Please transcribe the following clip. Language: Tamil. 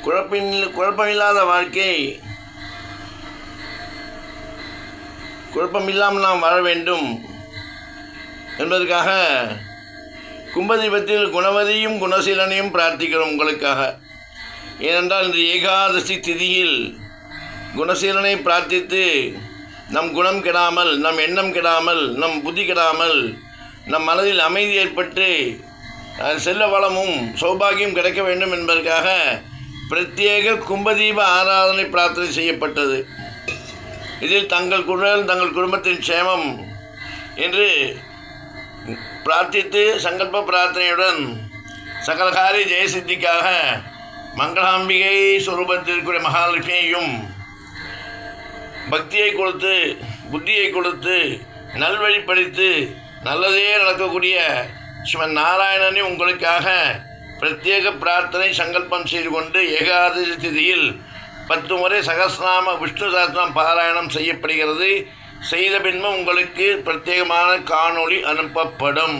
குழப்பமில்லாத வாழ்க்கை, குழப்பமில்லாமல் நாம் வாழ வேண்டும் என்பதற்காக கும்பதீபத்தில் குணவதியும் குணசீலனையும் பிரார்த்திக்கிறோம் உங்களுக்காக. ஏனென்றால் இன்று ஏகாதசி திதியில் குணசீலனை பிரார்த்தித்து நம் குணம் கெடாமல், நம் எண்ணம் கெடாமல், நம் புத்தி கெடாமல், நம் மனதில் அமைதி ஏற்பட்டு செல்வ வளமும் சௌபாகியம் கிடைக்க வேண்டும் என்பதற்காக பிரத்யேக கும்பதீப ஆராதனை பிரார்த்தனை செய்யப்பட்டது. இதில் தங்கள் குடும்பத்தின் க்ஷேமம் என்று பிரார்த்தித்து சங்கல்ப பிரார்த்தனையுடன் சகலகாரி ஜெயசித்திக்காக மங்களாம்பிகை ஸ்வரூபத்திற்குரிய மகாலட்சுமியையும் பக்தியை கொடுத்து புத்தியை கொடுத்து நல்வழிப்படுத்தி நல்லதே நடக்கக்கூடிய ஸ்ரீமன் நாராயணனை உங்களுக்காக பிரத்யேக பிரார்த்தனை சங்கல்பம் செய்து கொண்டு ஏகாதசி திதியில் 10 முறை சகஸ்ரநாம விஷ்ணு சகஸ்ரநாம பாராயணம் செய்யப்படுகிறது. செய்த பின்பு உங்களுக்கு பிரத்யேகமான காணொளி அனுப்பப்படும்.